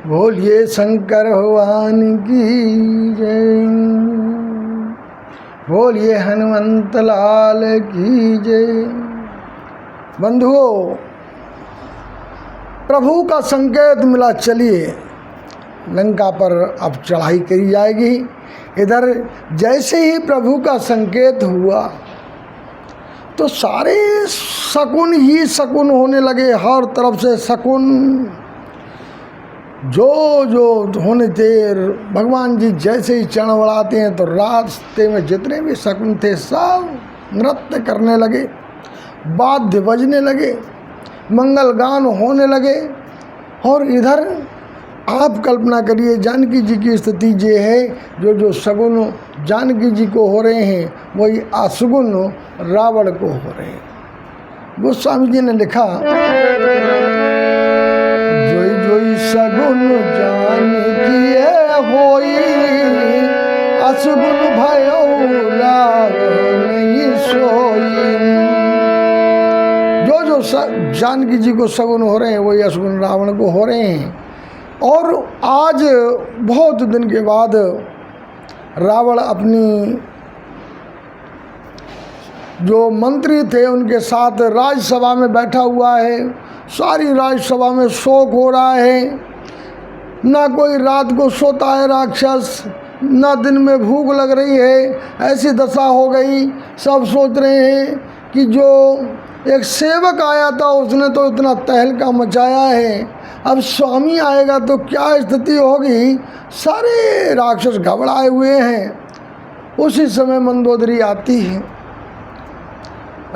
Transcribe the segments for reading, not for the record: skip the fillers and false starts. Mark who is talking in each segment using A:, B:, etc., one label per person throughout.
A: बोलिए शंकर भगवान की जय, बोलिए हनुमंत लाल की जय। बंधुओं, प्रभु का संकेत मिला, चलिए लंका पर अब चढ़ाई करी जाएगी। इधर जैसे ही प्रभु का संकेत हुआ तो सारे शकुन ही शकुन होने लगे, हर तरफ से शकुन जो होने थे। भगवान जी जैसे ही चरण बढ़ाते हैं तो रास्ते में जितने भी शकुन थे सब नृत्य करने लगे, वाद्य बजने लगे, मंगल गान होने लगे। और इधर आप कल्पना करिए, जानकी जी की स्थिति ये है, जो शगुन जानकी जी को हो रहे हैं वही अशगुन रावण को हो रहे हैं। गोस्वामी जी ने लिखा, जोई जोई शगुन जानकी होई, अशगुन भयो रावण नहीं सोई। जो जानकी जी को शगुन हो रहे हैं वही अशगुन रावण को हो रहे हैं। और आज बहुत दिन के बाद रावण अपनी जो मंत्री थे उनके साथ राज्यसभा में बैठा हुआ है। सारी राज्यसभा में शोक हो रहा है, ना कोई रात को सोता है राक्षस, ना दिन में भूख लग रही है, ऐसी दशा हो गई। सब सोच रहे हैं कि जो एक सेवक आया था उसने तो इतना तहलका मचाया है, अब स्वामी आएगा तो क्या स्थिति होगी। सारे राक्षस घबराए हुए हैं। उसी समय मंदोदरी आती है,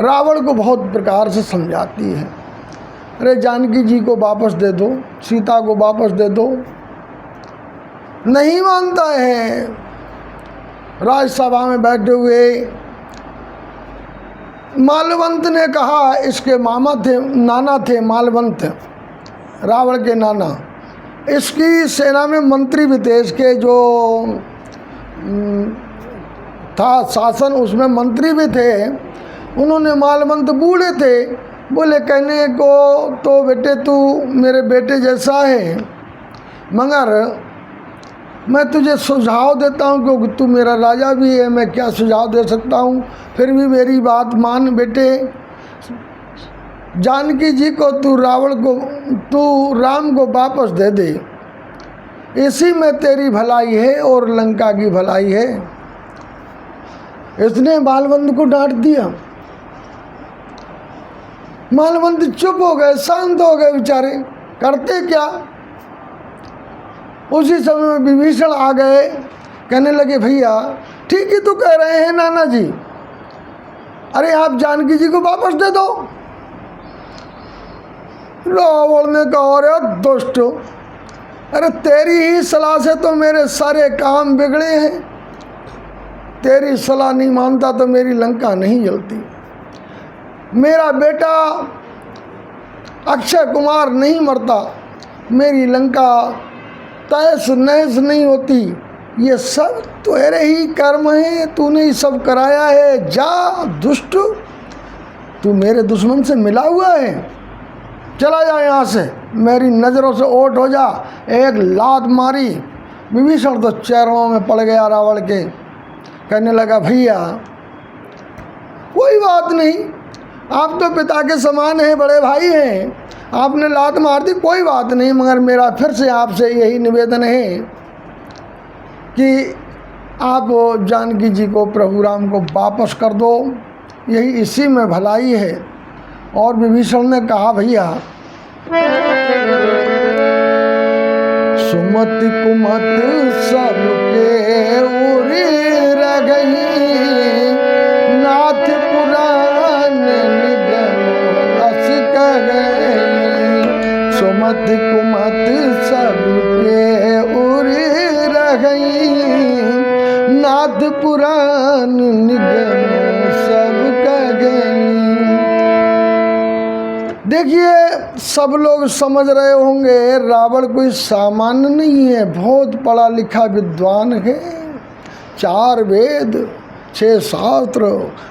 A: रावण को बहुत प्रकार से समझाती है, अरे जानकी जी को वापस दे दो, सीता को वापस दे दो। नहीं मानता है। राज्यसभा में बैठे हुए मालवंत ने कहा, इसके मामा थे, नाना थे मालवंत, रावण के नाना, इसकी सेना में मंत्री भी थे, इसके जो था शासन उसमें मंत्री भी थे। उन्होंने मालवंत बूढ़े थे, बोले कहने को तो बेटे तू मेरे बेटे जैसा है, मगर मैं तुझे सुझाव देता हूँ क्योंकि तू मेरा राजा भी है, मैं क्या सुझाव दे सकता हूँ, फिर भी मेरी बात मान बेटे। जानकी जी को तू राम को वापस दे दे, इसी में तेरी भलाई है और लंका की भलाई है। इसने मालवंत को डांट दिया। मालवंत चुप हो गए, शांत हो गए बेचारे, करते क्या। उसी समय में विभीषण आ गए, कहने लगे भैया ठीक ही तो कह रहे हैं नाना जी, अरे आप जानकी जी को वापस दे दो। रावण ने कहा, अरे दुष्ट, अरे तेरी ही सलाह से तो मेरे सारे काम बिगड़े हैं, तेरी सलाह नहीं मानता तो मेरी लंका नहीं जलती, मेरा बेटा अक्षय कुमार नहीं मरता, मेरी लंका तहस नहस नहीं होती। ये सब तेरे ही कर्म है, तूने ही सब कराया है। जा दुष्ट, तू मेरे दुश्मन से मिला हुआ है, चला जा यहाँ से, मेरी नज़रों से ओट हो जा। एक लात मारी, विभीषण तो चरणों में पड़ गया रावण के। कहने लगा भैया कोई बात नहीं, आप तो पिता के समान हैं, बड़े भाई हैं, आपने लात मार दी कोई बात नहीं, मगर मेरा फिर से आपसे यही निवेदन है कि आप जानकी जी को प्रभु राम को वापस कर दो, यही इसी में भलाई है। और विभीषण ने कहा भैया सुमति कुमत सबके उरी रगई, नाथ पुराण निगम रस कगई। सुमत कुमत सबके उरी रगई, नाथ पुराण निगम सब कगई। देखिए सब लोग समझ रहे होंगे रावण कोई सामान्य नहीं है, बहुत पढ़ा लिखा विद्वान है। 4 वेद, 6 शास्त्र,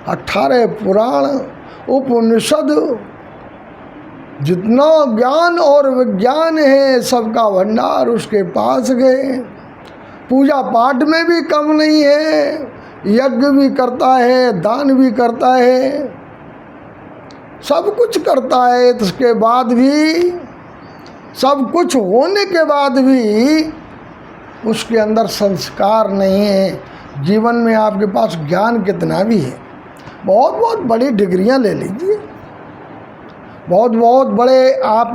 A: 18 पुराण, उपनिषद, जितना ज्ञान और विज्ञान है सबका भंडार उसके पास गए। पूजा पाठ में भी कम नहीं है, यज्ञ भी करता है, दान भी करता है, सब कुछ करता है। तो उसके बाद भी, सब कुछ होने के बाद भी उसके अंदर संस्कार नहीं है। जीवन में आपके पास ज्ञान कितना भी है, बहुत बहुत बड़ी डिग्रियां ले लीजिए, बहुत बहुत बड़े आप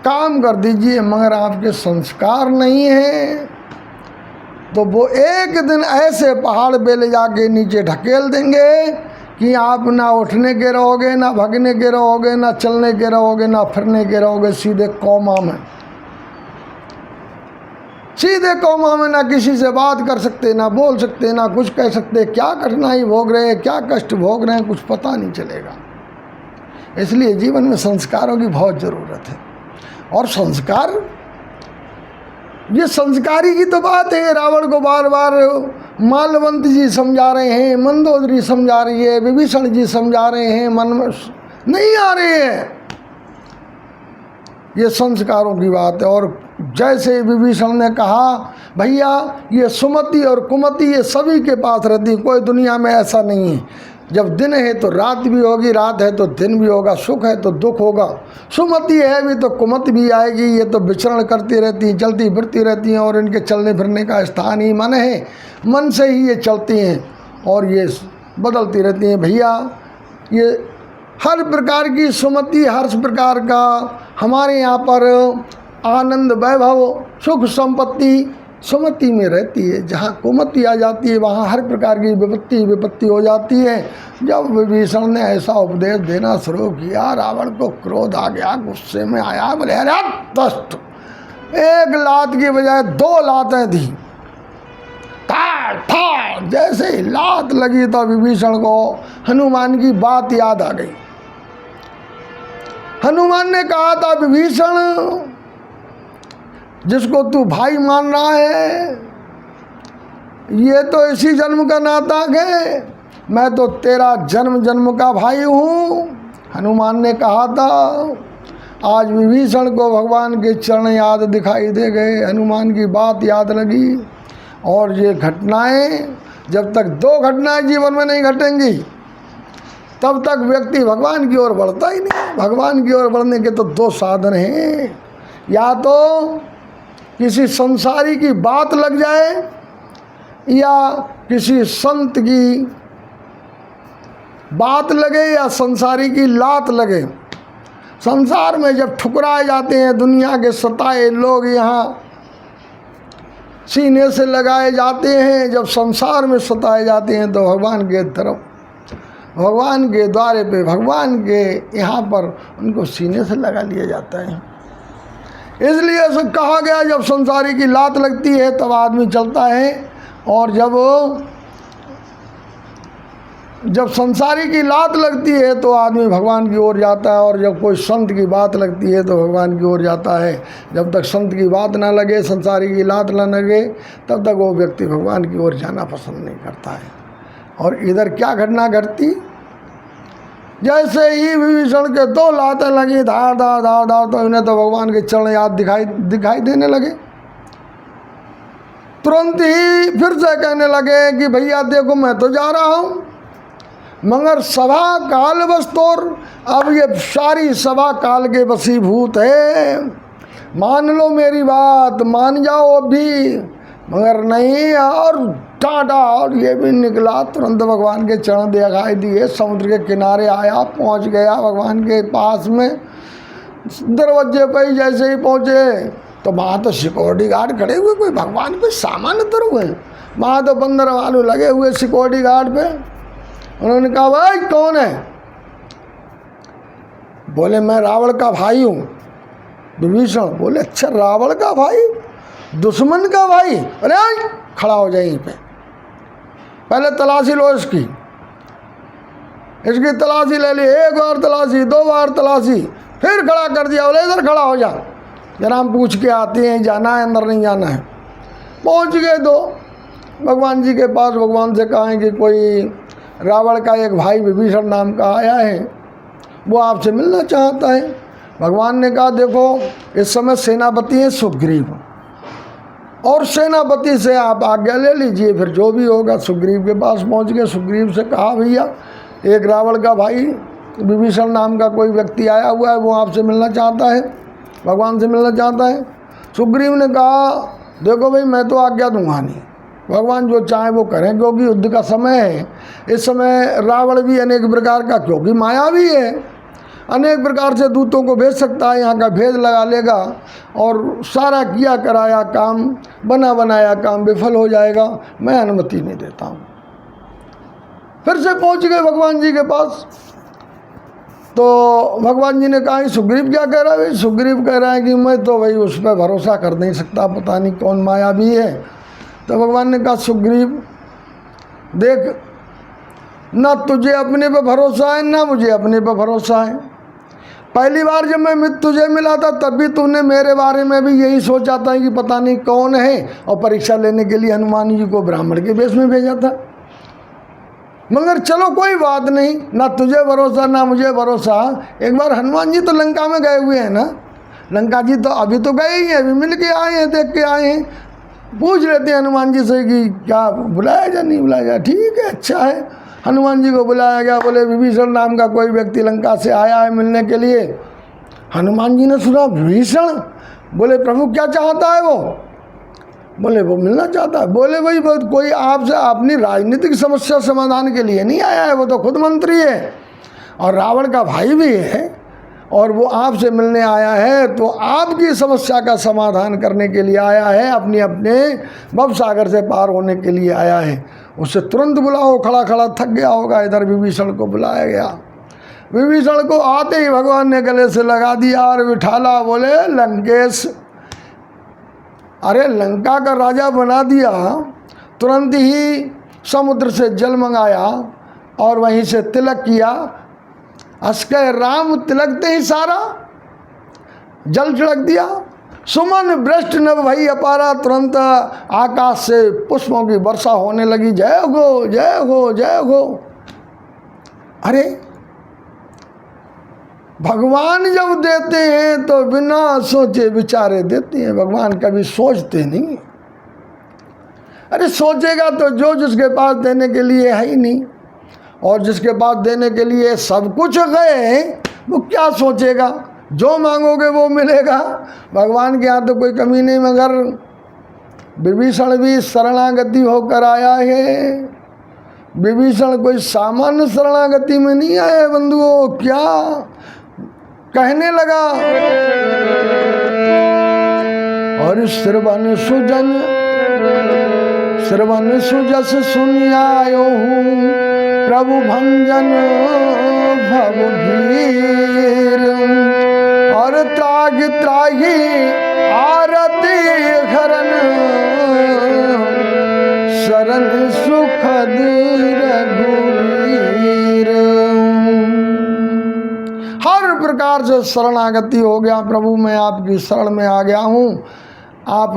A: काम कर दीजिए, मगर आपके संस्कार नहीं है तो वो एक दिन ऐसे पहाड़ पे ले जाके नीचे ढकेल देंगे कि आप ना उठने के रहोगे, ना भागने के रहोगे, ना चलने के रहोगे, ना फिरने के रहोगे, सीधे कोमा में, सीधे कोमा में। ना किसी से बात कर सकते, ना बोल सकते, ना कुछ कह सकते। क्या कठिनाई भोग रहे हैं, क्या कष्ट भोग रहे हैं, कुछ पता नहीं चलेगा। इसलिए जीवन में संस्कारों की बहुत ज़रूरत है। और संस्कार, ये संस्कारी की तो बात है। रावण को बार बार माल्यवंत जी समझा रहे हैं, मंदोदरी समझा रही है, विभीषण जी समझा रहे हैं, मन में नहीं आ रही है। ये संस्कारों की बात है। और जैसे विभीषण ने कहा, भैया ये सुमति और कुमति ये सभी के पास रहती, कोई दुनिया में ऐसा नहीं है। जब दिन है तो रात भी होगी, रात है तो दिन भी होगा, सुख है तो दुख होगा, सुमति है भी तो कुमति भी आएगी। ये तो विचरण करती रहती हैं, चलती फिरती रहती हैं, और इनके चलने फिरने का स्थान ही मन है, मन से ही ये चलती हैं और ये बदलती रहती हैं। भैया ये हर प्रकार की सुमति, हर प्रकार का हमारे यहाँ पर आनंद, वैभव, सुख, संपत्ति सुमति में रहती है। जहाँ कुमति आ जाती है वहाँ हर प्रकार की विपत्ति हो जाती है। जब विभीषण ने ऐसा उपदेश देना शुरू किया, रावण को क्रोध आ गया, गुस्से में आया, बोले अरे दस्त, एक लात की बजाय 2 लातें दी, ताड़ ताड़। जैसे ही लात लगी तो विभीषण को हनुमान की बात याद आ गई। हनुमान ने कहा था, विभीषण जिसको तू भाई मान रहा है, ये तो इसी जन्म का नाता है, मैं तो तेरा जन्म जन्म का भाई हूँ। हनुमान ने कहा था। आज विभीषण को भगवान के चरण याद दिखाई दे गए, हनुमान की बात याद लगी। और ये घटनाएं, जब तक 2 घटनाएं जीवन में नहीं घटेंगी तब तक व्यक्ति भगवान की ओर बढ़ता ही नहीं। भगवान की ओर बढ़ने के तो 2 साधन हैं, या तो किसी संसारी की बात लग जाए या किसी संत की बात लगे या संसारी की लात लगे। संसार में जब ठुकराए जाते हैं, दुनिया के सताए लोग यहाँ सीने से लगाए जाते हैं, जब संसार में सताए जाते हैं तो भगवान के तरफ, भगवान के द्वारे पे, भगवान के यहाँ पर उनको सीने से लगा लिया जाता है। इसलिए ऐसा कहा गया, जब संसारी की लात लगती है तब आदमी चलता है, और जब संसारी की लात लगती है तो आदमी भगवान की ओर जाता है, और जब कोई संत की बात लगती है तो भगवान की ओर जाता है। जब तक संत की बात ना लगे, संसारी की लात ना लगे, तब तक वो व्यक्ति भगवान की ओर जाना पसंद नहीं करता है। और इधर क्या घटना घटती, जैसे ही विभीषण के 2 लातें लगी, धार धार धार धार, तो इन्हें तो भगवान के चरण याद दिखाई देने लगे। तुरंत ही फिर से कहने लगे कि भैया देखो मैं तो जा रहा हूँ, मगर सभा काल बस्तोर, अब ये सारी सभा काल के वशीभूत है, मान लो मेरी बात, मान जाओ अब भी। मगर नहीं, और डांटा, और ये भी निकला। तुरंत भगवान के चरण दिखाई दिए, समुद्र के किनारे आया, पहुंच गया भगवान के पास में। दरवाजे पर ही जैसे ही पहुंचे तो वहाँ तो सिक्योरिटी गार्ड खड़े हुए, कोई भगवान कोई सामान्य तरह हुए, वहाँ तो बंदर वालू लगे हुए सिक्योरिटी गार्ड पे। उन्होंने कहा भाई कौन है? बोले मैं रावण का भाई हूँ। विभीषण बोले अच्छा रावण का भाई, दुश्मन का भाई? अरे खड़ा हो जाए यहीं पे, पहले तलाशी लो इसकी तलाशी ले ली। 1 बार तलाशी, 2 बार तलाशी, फिर खड़ा कर दिया। बोले इधर खड़ा हो जा, जरा हम पूछ के आते हैं, जाना है अंदर नहीं जाना है। पहुंच गए तो भगवान जी के पास। भगवान से कहा कि कोई रावण का एक भाई विभीषण नाम का आया है, वो आपसे मिलना चाहता है। भगवान ने कहा देखो इस समय सेनापति हैं सुग्रीव, और सेनापति से आप आज्ञा ले लीजिए, फिर जो भी होगा। सुग्रीव के पास पहुंच गए। सुग्रीव से कहा भैया एक रावण का भाई विभीषण नाम का कोई व्यक्ति आया हुआ है, वो आपसे मिलना चाहता है, भगवान से मिलना चाहता है। सुग्रीव ने कहा देखो भाई मैं तो आज्ञा दूंगा नहीं, भगवान जो चाहे वो करें, क्योंकि युद्ध का समय है। इस समय रावण भी अनेक प्रकार का, क्योंकि माया भी है, अनेक प्रकार से दूतों को भेज सकता है, यहाँ का भेद लगा लेगा और सारा किया कराया काम, बना बनाया काम विफल हो जाएगा। मैं अनुमति नहीं देता हूँ। फिर से पहुँच गए भगवान जी के पास। तो भगवान जी ने कहा सुग्रीव क्या कह रहा है? सुग्रीव कह रहा है कि मैं तो भाई उस पर भरोसा कर नहीं सकता, पता नहीं कौन माया भी है। तो भगवान ने कहा सुग्रीव देख, ना तुझे अपने पे भरोसा है ना मुझे अपने पे भरोसा है। पहली बार जब मैं तुझे मिला था तब भी तूने मेरे बारे में भी यही सोचा था कि पता नहीं कौन है, और परीक्षा लेने के लिए हनुमान जी को ब्राह्मण के वेश में भेजा था। मगर चलो कोई बात नहीं, ना तुझे भरोसा ना मुझे भरोसा। एक बार हनुमान जी तो लंका में गए हुए हैं ना, लंका जी तो अभी तो गए ही हैं, अभी मिल के आए हैं, देख के आए हैं। पूछ लेते हैं हनुमान जी से कि क्या बुलाया जा नहीं बुलाया जा। ठीक है, अच्छा है। हनुमान जी को बुलाया गया। बोले विभीषण नाम का कोई व्यक्ति लंका से आया है मिलने के लिए। हनुमान जी ने सुना विभीषण, बोले प्रभु क्या चाहता है वो? बोले वो मिलना चाहता है। बोले भाई कोई आपसे अपनी राजनीतिक समस्या समाधान के लिए नहीं आया है, वो तो खुद मंत्री है और रावण का भाई भी है, और वो आपसे मिलने आया है तो आपकी समस्या का समाधान करने के लिए आया है, अपने भव सागर से पार होने के लिए आया है। उसे तुरंत बुलाओ, खड़ा खड़ा थक गया होगा। इधर विभीषण को बुलाया गया। विभीषण को आते ही भगवान ने गले से लगा दिया और बिठाला। बोले लंकेश, अरे लंका का राजा बना दिया। तुरंत ही समुद्र से जल मंगाया और वहीं से तिलक किया। अस्के राम तिलकते ही सारा जल छिड़क दिया। सुमन वृष्ट नभ भई अपारा, तुरंत आकाश से पुष्पों की वर्षा होने लगी। जय हो जय हो जय हो। अरे भगवान जब देते हैं तो बिना सोचे विचारे देते हैं, भगवान कभी सोचते नहीं। अरे सोचेगा तो जो जिसके पास देने के लिए है ही नहीं, और जिसके पास देने के लिए सब कुछ गए वो क्या सोचेगा? जो मांगोगे वो मिलेगा। भगवान के यहाँ तो कोई कमी नहीं, मगर विभीषण भी शरणागति होकर आया है। विभीषण कोई सामान्य शरणागति में नहीं आया बंधुओं। क्या कहने लगा, और श्रवण सुजस सुनि आयो हूँ, प्रभु भंजन भवभीर, और त्राग त्रागी आरती घरन, शरण सुखद रघुवीर। हर प्रकार से शरणागति हो गया। प्रभु मैं आपकी शरण में आ गया हूँ, आप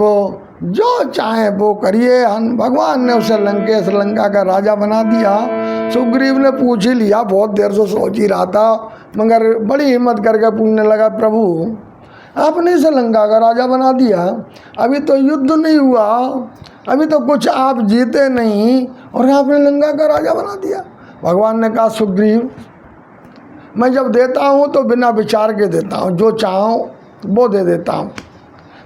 A: जो चाहे वो करिए। भगवान ने उसे लंकेश लंका का राजा बना दिया। सुग्रीव ने पूछ ही लिया, बहुत देर से सोच ही रहा था, मगर बड़ी हिम्मत करके पूछने लगा, प्रभु आपने इसे लंका का राजा बना दिया, अभी तो युद्ध नहीं हुआ, अभी तो कुछ आप जीते नहीं, और आपने लंका का राजा बना दिया। भगवान ने कहा सुग्रीव मैं जब देता हूँ तो बिना विचार के देता हूँ, जो चाहूँ वो दे देता हूँ।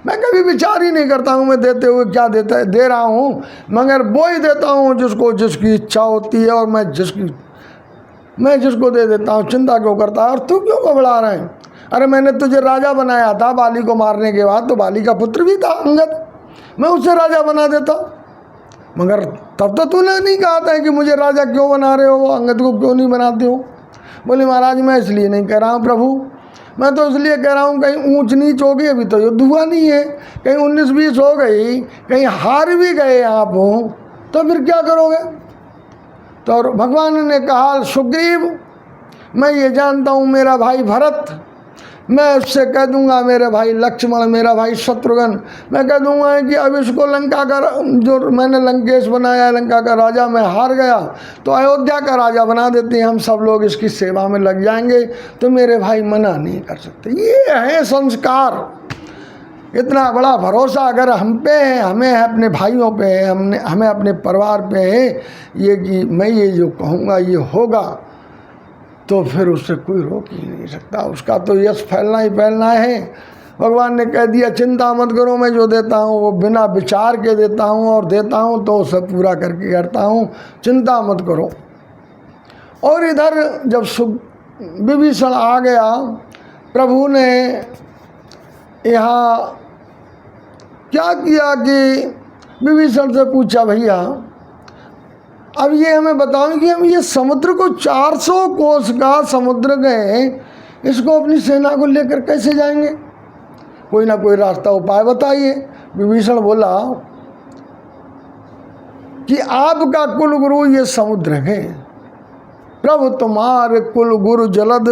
A: मैं कभी विचार ही नहीं करता हूँ मैं देते हुए क्या दे रहा हूँ, मगर वो ही देता हूँ जिसको जिसकी इच्छा होती है, और मैं जिसको दे देता हूँ। चिंता क्यों करता है? और तू क्यों घबरा रहे हैं? अरे मैंने तुझे राजा बनाया था बाली को मारने के बाद, तो बाली का पुत्र भी था अंगद, मैं उसे राजा बना देता। मगर तब तो तूने नहीं कहा था कि मुझे राजा क्यों बना रहे हो, अंगद को क्यों नहीं बनाते हो? बोले महाराज मैं इसलिए नहीं कह रहा हूँ प्रभु, मैं तो इसलिए कह रहा हूँ कहीं ऊंच नीच होगी, अभी तो युद्ध हुआ नहीं है, कहीं 19-20 हो गई, कहीं हार भी गए आप हो तो फिर क्या करोगे? तो भगवान ने कहा सुग्रीव मैं ये जानता हूँ मेरा भाई भरत मैं उससे कह दूंगा मेरे भाई लक्ष्मण, मेरा भाई शत्रुघ्न, मैं कह दूंगा कि अब इसको लंका का जो मैंने लंकेश बनाया, लंका का राजा मैं हार गया, तो अयोध्या का राजा बना देते हैं, हम सब लोग इसकी सेवा में लग जाएंगे, तो मेरे भाई मना नहीं कर सकते। ये है संस्कार। इतना बड़ा भरोसा अगर हम पे है, हमें है अपने भाइयों पे है, हमें अपने परिवार पे है, ये कि मैं ये जो कहूँगा ये होगा, तो फिर उससे कोई रोक ही नहीं सकता। उसका तो यश फैलना ही फैलना है। भगवान ने कह दिया चिंता मत करो, मैं जो देता हूँ वो बिना विचार के देता हूँ, और देता हूँ तो उसे पूरा करके करता हूँ, चिंता मत करो। और इधर जब विभीषण आ गया, प्रभु ने यहाँ क्या किया कि विभीषण से पूछा, भैया अब ये हमें बताओ कि हम ये समुद्र को 400 कोस का समुद्र गए, इसको अपनी सेना को लेकर कैसे जाएंगे? कोई ना कोई रास्ता उपाय बताइए। विभीषण बोला कि आपका कुल गुरु ये समुद्र है, प्रभु तुम्हारे कुल गुरु जलद,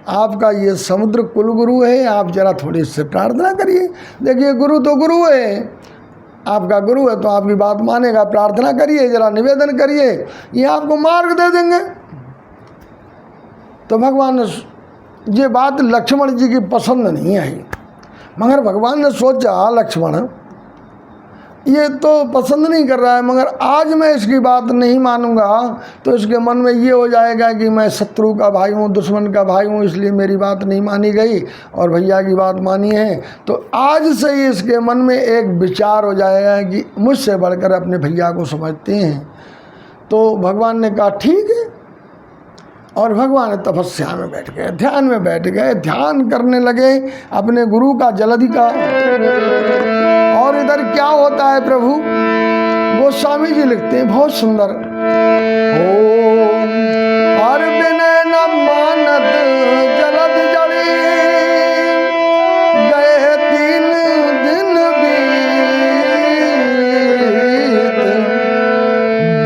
A: आपका ये समुद्र कुल गुरु है, आप जरा थोड़ी इससे प्रार्थना करिए। देखिए गुरु तो गुरु है, आपका गुरु है तो आपकी बात मानेगा, प्रार्थना करिए, जरा निवेदन करिए, ये आपको मार्ग दे देंगे। तो भगवान ने ये बात लक्ष्मण जी की पसंद नहीं आई, मगर भगवान ने सोचा लक्ष्मण ये तो पसंद नहीं कर रहा है, मगर आज मैं इसकी बात नहीं मानूंगा तो इसके मन में ये हो जाएगा कि मैं शत्रु का भाई हूँ, दुश्मन का भाई हूँ, इसलिए मेरी बात नहीं मानी गई और भैया की बात मानी है। तो आज से ही इसके मन में एक विचार हो जाएगा कि मुझसे बढ़कर अपने भैया को समझते हैं। तो भगवान ने कहा ठीक है, और भगवान तपस्या में बैठ गए, ध्यान में बैठ गए, ध्यान करने लगे अपने गुरु का जलधि का। और इधर क्या होता है प्रभु गोस्वामी जी लिखते हैं बहुत सुंदर, ओम और बिनय न मानत जलधि जड़ी, गए 3 दिन बीत,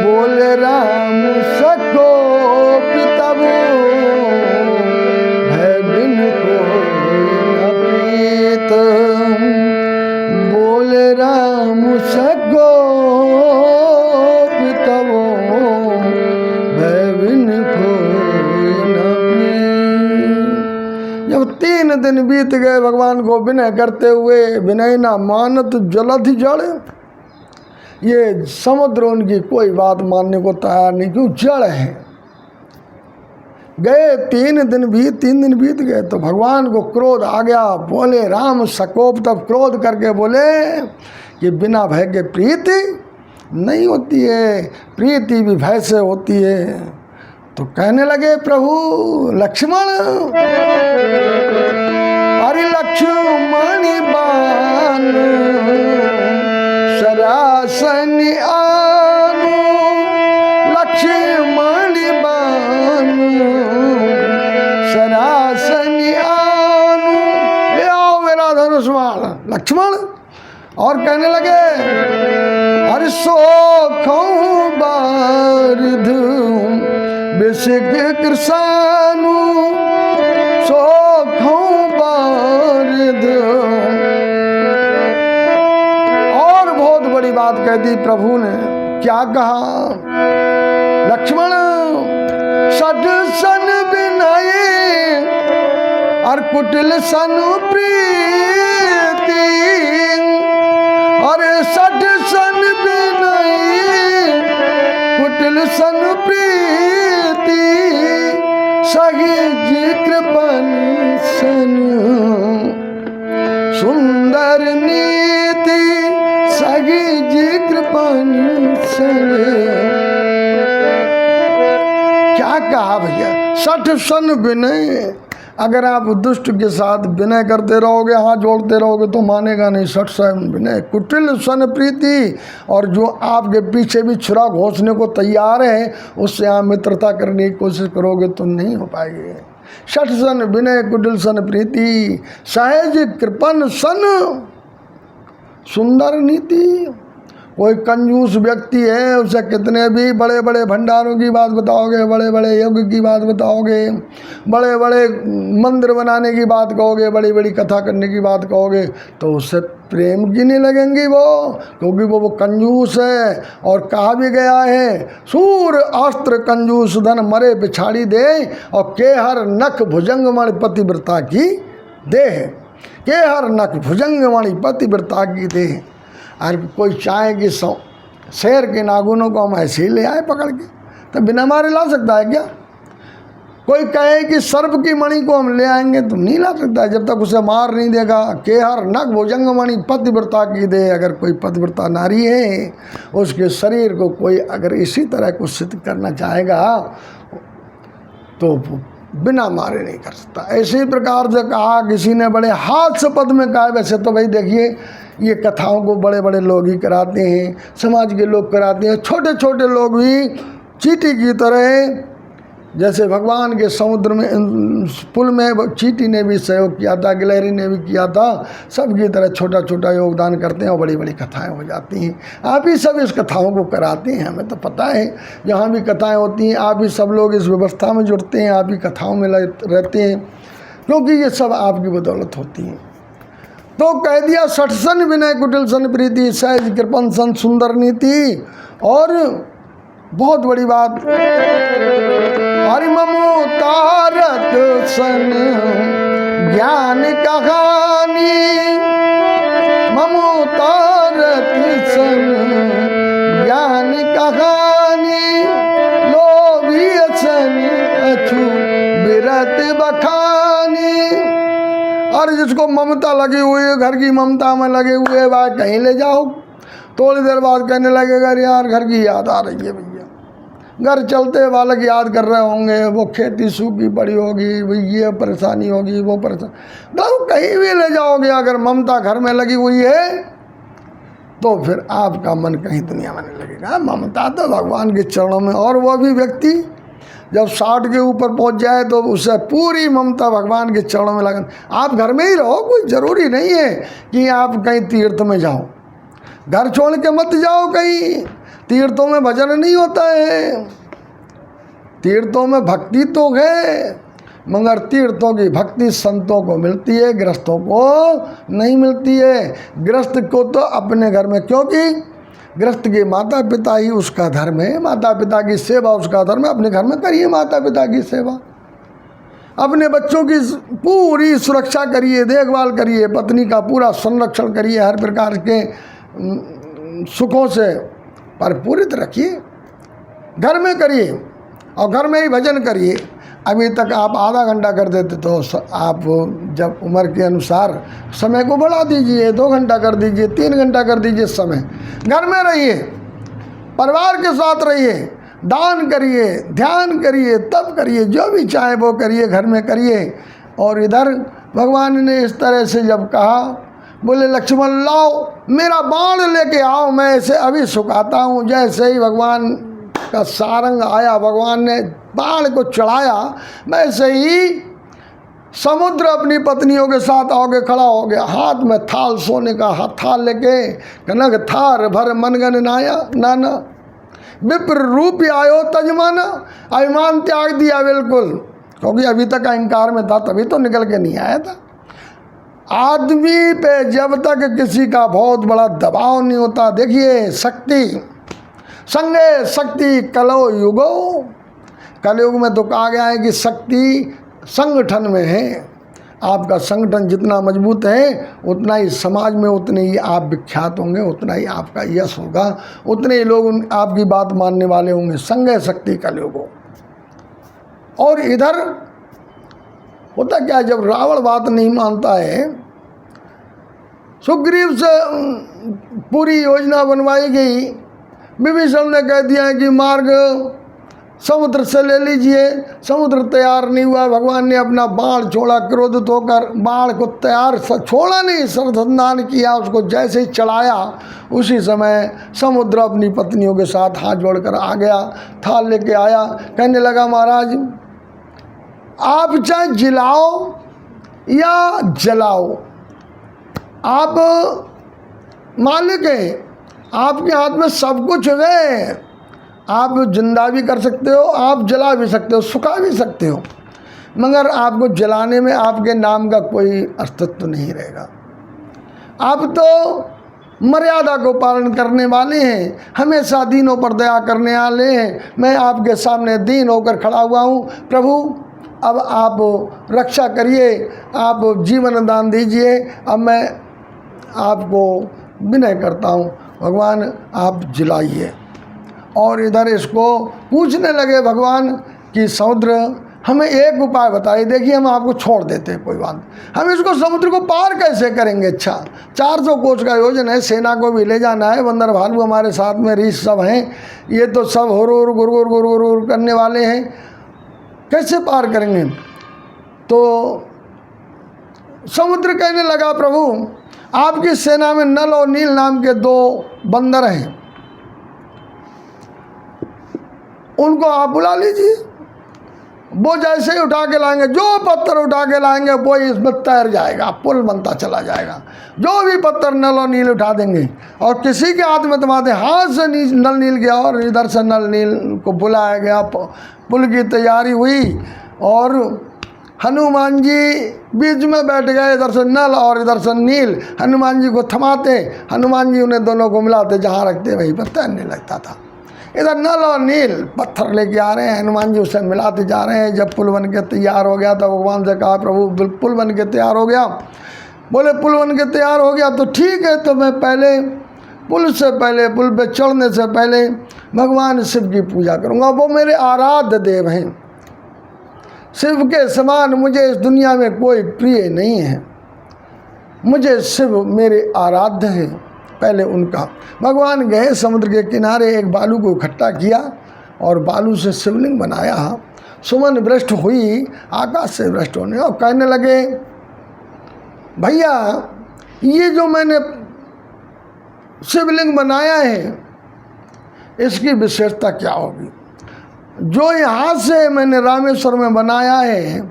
A: बोले राम सको दिन बीत गए भगवान को विनय करते हुए, विनय ना मानत जलधि जड़, ये समुद्र उनकी कोई बात मानने को तैयार नहीं, क्यों जड़ है। गए 3 दिन बीत गए तो भगवान को क्रोध आ गया, बोले राम सकोप, तब क्रोध करके बोले कि बिना भय के प्रीति नहीं होती है, प्रीति भी भय से होती है। तो कहने लगे प्रभु लक्ष्मण, अरे लक्ष्मण बान सरासन आनु, लक्ष्मण बान सरासन आनु, ले आओ मेरा धनुष बाण लक्ष्मण। और कहने लगे अरे सोखों बारिध बिसिक कृषानु, सोखों बारिध। और बहुत बड़ी बात कह दी प्रभु ने, क्या कहा लक्ष्मण, सठ सन बिनाए और कुटिल सन प्रीति, और सठ सन बिनाए कुटिल सन प्रीति, सही जी कृपन सन सुंदर नीति, सही जी कृपन सन। क्या कहा भैया, 60 सन विनय। अगर आप दुष्ट के साथ विनय करते रहोगे, हाथ जोड़ते रहोगे तो मानेगा नहीं। 60 सन विनय, कुटिल सन प्रीति, और जो आपके पीछे भी छुरा घोंसने को तैयार है उससे आप मित्रता करने की कोशिश करोगे तो नहीं हो पाएगी। 60 सन विनय कुटिल सन प्रीति, सहज कृपन सन सुंदर नीति। कोई कंजूस व्यक्ति है, उसे कितने भी बड़े बड़े भंडारों की बात बताओगे, बड़े बड़े यज्ञ की बात बताओगे, बड़े बड़े मंदिर बनाने की बात कहोगे, बड़ी बड़ी कथा करने की बात कहोगे, तो उससे प्रेम की नहीं लगेंगी वो, क्योंकि वो कंजूस है। और कहा भी गया है, सूर अस्त्र कंजूस धन मरे पिछाड़ी दे, और के हर नख भुजंग मणि पतिव्रता की देह, के हर नख भुजंग मणि पतिव्रता की देह। और कोई चाहे कि शेर के नाखूनों को हम ऐसे ही ले आए पकड़ के, तो बिना मारे ला सकता है क्या? कोई कहे कि सर्प की मणि को हम ले आएंगे, तो नहीं ला सकता जब तक उसे मार नहीं देगा। के हर नख भुजंग मणि पतिव्रता की दे। अगर कोई पतिव्रता नारी है, उसके शरीर को कोई अगर इसी तरह को सिद्ध करना चाहेगा तो बिना मारे नहीं कर सकता। ऐसे प्रकार से कहा किसी ने, बड़े हास्य पद में कहा। वैसे तो भाई देखिए, ये कथाओं को बड़े बड़े लोग ही कराते हैं, समाज के लोग कराते हैं, छोटे छोटे लोग भी चींटी की तरह, जैसे भगवान के समुद्र में पुल में चींटी ने भी सहयोग किया था, गिलहरी ने भी किया था, सबकी तरह छोटा छोटा योगदान करते हैं और बड़ी बड़ी कथाएं हो जाती हैं। आप ही सब इस कथाओं को कराते हैं, हमें तो पता है। जहाँ भी कथाएं होती हैं, आप ही सब लोग इस व्यवस्था में जुड़ते हैं, आप ही कथाओं में रहते हैं, क्योंकि ये सब आपकी बदौलत होती हैं। तो कह दिया, सठ सन विनय कुटिल सन प्रीति, सहज कृपन सन सुंदर नीति। और बहुत बड़ी बात, हरि ममो तारत सन ज्ञान कहानी, ममो तारत सन ज्ञान कहानी, लोभी सन अछु बिरत बखानी। और जिसको ममता लगी हुई है, घर की ममता में लगे हुए, वह कहीं ले जाओ, थोड़ी देर बाद कहने लगेगा, यार घर की याद आ रही है भैया। घर चलते बालक याद कर रहे होंगे, वो खेती सूखी पड़ी होगी, ये परेशानी होगी, वो परेशानी। तो कहीं भी ले जाओगे, अगर ममता घर में लगी हुई है तो फिर आपका मन कहीं दुनिया में नहीं लगेगा। ममता तो भगवान के चरणों में। और वो भी व्यक्ति जब 60 के ऊपर पहुंच जाए तो उससे पूरी ममता भगवान के चरणों में लगन। आप घर में ही रहो, कोई ज़रूरी नहीं है कि आप कहीं तीर्थ में जाओ। घर छोड़ के मत जाओ कहीं, तीर्थों में भजन नहीं होता है। तीर्थों में भक्ति तो है, मगर तीर्थों की भक्ति संतों को मिलती है, गृहस्थों को नहीं मिलती है। गृहस्थ को तो अपने घर में, क्योंकि गृहस्थ के माता पिता ही उसका धर्म है, माता पिता की सेवा उसका धर्म है। अपने घर में करिए माता पिता की सेवा, अपने बच्चों की पूरी सुरक्षा करिए, देखभाल करिए, पत्नी का पूरा संरक्षण करिए, हर प्रकार के सुखों से परिपूरित रखिए। घर में करिए और घर में ही भजन करिए। अभी तक आप आधा घंटा कर देते तो आप जब उम्र के अनुसार समय को बढ़ा दीजिए, 2 घंटा कर दीजिए, 3 घंटा कर दीजिए। समय घर में रहिए, परिवार के साथ रहिए, दान करिए, ध्यान करिए, तप करिए, जो भी चाहे वो करिए, घर में करिए। और इधर भगवान ने इस तरह से जब कहा, बोले लक्ष्मण लाओ मेरा बाण लेके आओ, मैं इसे अभी सुखाता हूँ। जैसे ही भगवान का सारंग आया, भगवान ने बाण को चढ़ाया, वैसे ही समुद्र अपनी पत्नियों के साथ आगे खड़ा हो गया, हाथ में थाल, सोने का थाल लेके, कनक थार भर मनगन नाना, विप्र रूप आयो तजमाना। अभिमान त्याग दिया बिल्कुल, क्योंकि अभी तक अहंकार में था, तभी तो निकल के नहीं आया था। आदमी पे जब तक किसी का बहुत बड़ा दबाव नहीं होता, देखिए शक्ति संगे शक्ति कलो युगो, कलयुग में तो कहा गया है कि शक्ति संगठन में है। आपका संगठन जितना मजबूत है, उतना ही समाज में, उतने ही आप विख्यात होंगे, उतना ही आपका यश होगा, उतने ही लोग आपकी बात मानने वाले होंगे। संगे शक्ति कलयुगो। और इधर होता क्या, जब रावण बात नहीं मानता है, सुग्रीव से पूरी योजना बनवाई गई, विभीषण ने कह दिया है कि मार्ग समुद्र से ले लीजिए। समुद्र तैयार नहीं हुआ, भगवान ने अपना बाण छोड़ा, क्रोधित होकर बाण को तैयार छोड़ा नहीं, सरसंधान किया, उसको जैसे ही चढ़ाया, उसी समय समुद्र अपनी पत्नियों के साथ हाथ जोड़कर आ गया, थाल लेके आया, कहने लगा महाराज आप चाहे जिलाओ या जलाओ, आप मालिक हैं, आपके हाथ में सब कुछ है। आप जिंदा भी कर सकते हो, आप जला भी सकते हो, सुखा भी सकते हो, मगर आपको जलाने में आपके नाम का कोई अस्तित्व नहीं रहेगा। आप तो मर्यादा को पालन करने वाले हैं, हमेशा दीनों पर दया करने वाले हैं। मैं आपके सामने दीन होकर खड़ा हुआ हूँ प्रभु, अब आप रक्षा करिए, आप जीवन दान दीजिए। अब मैं आपको विनय करता हूँ, भगवान आप जिलाइए। और इधर इसको पूछने लगे भगवान कि समुद्र हमें एक उपाय बताइए, देखिए हम आपको छोड़ देते हैं, कोई बात नहीं, हम इसको समुद्र को पार कैसे करेंगे। अच्छा 400 कोस का योजन है, सेना को भी ले जाना है, बंदर भालू हमारे साथ में रीछ सब हैं, ये तो सब हुर गुर गुर करने वाले हैं, कैसे पार करेंगे। तो समुद्र कहने लगा प्रभु आपकी सेना में नल और नील नाम के 2 बंदर हैं, उनको आप बुला लीजिए, वो जैसे ही उठा के लाएंगे, जो पत्थर उठा के लाएंगे वो इसमें तैर जाएगा, पुल बनता चला जाएगा। जो भी पत्थर नल और नील उठा देंगे, और किसी के हाथ में तुम्हारे हाथ से नल नील गया और इधर से नल नील को बुलाया गया, पुल की तैयारी हुई और हनुमान जी बीच में बैठ गए, इधर से नल और इधर से नील। हनुमान जी को थमाते, हनुमान जी उन्हें दोनों को मिलाते, जहाँ रखते वहीं पर तैरने लगता था। इधर नल और नील पत्थर लेके आ रहे हैं, हनुमान जी उसे मिलाते जा रहे हैं। जब पुल बन के तैयार हो गया तो भगवान से कहा प्रभु पुल बन के तैयार हो गया। बोले पुल बन के तैयार हो गया तो ठीक है, तो मैं पहले पुल पे चढ़ने से पहले भगवान शिव की पूजा करूँगा, वो मेरे आराध्य देव हैं। शिव के समान मुझे इस दुनिया में कोई प्रिय नहीं है, मुझे शिव मेरे आराध्य हैं, पहले उनका। भगवान गए समुद्र के किनारे, एक बालू को इकट्ठा किया और बालू से शिवलिंग बनाया। सुमन वृष्टि हुई, आकाश से वृष्टि होने, और कहने लगे भैया ये जो मैंने शिवलिंग बनाया है इसकी विशेषता क्या होगी। जो यहाँ से मैंने रामेश्वर में बनाया है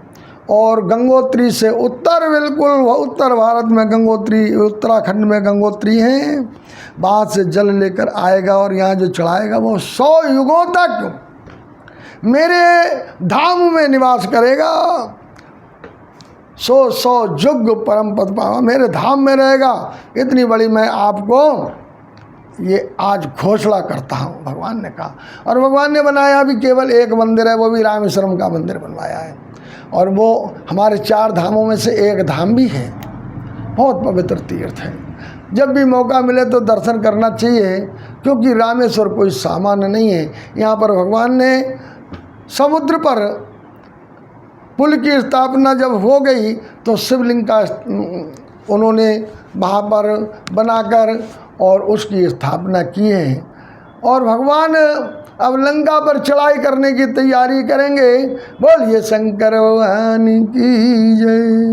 A: और गंगोत्री से उत्तर, बिल्कुल उत्तर भारत में गंगोत्री, उत्तराखंड में गंगोत्री है, वहाँ से जल लेकर आएगा और यहाँ जो चढ़ाएगा वो 100 युगों तक मेरे धाम में निवास करेगा। 100 युग परम पद पावा मेरे धाम में रहेगा। इतनी बड़ी मैं आपको ये आज घोषणा करता हूँ, भगवान ने कहा। और भगवान ने बनाया भी केवल एक मंदिर है, वो भी रामेश्वरम का मंदिर बनवाया है, और वो हमारे 4 धामों में से एक धाम भी है, बहुत पवित्र तीर्थ है। जब भी मौका मिले तो दर्शन करना चाहिए, क्योंकि रामेश्वर कोई सामान्य नहीं है। यहाँ पर भगवान ने समुद्र पर पुल की स्थापना जब हो गई तो शिवलिंग का उन्होंने वहाँ पर बनाकर और उसकी स्थापना की है। और भगवान अब लंका पर चढ़ाई करने की तैयारी करेंगे। बोलिए शंकर भगवान की जय।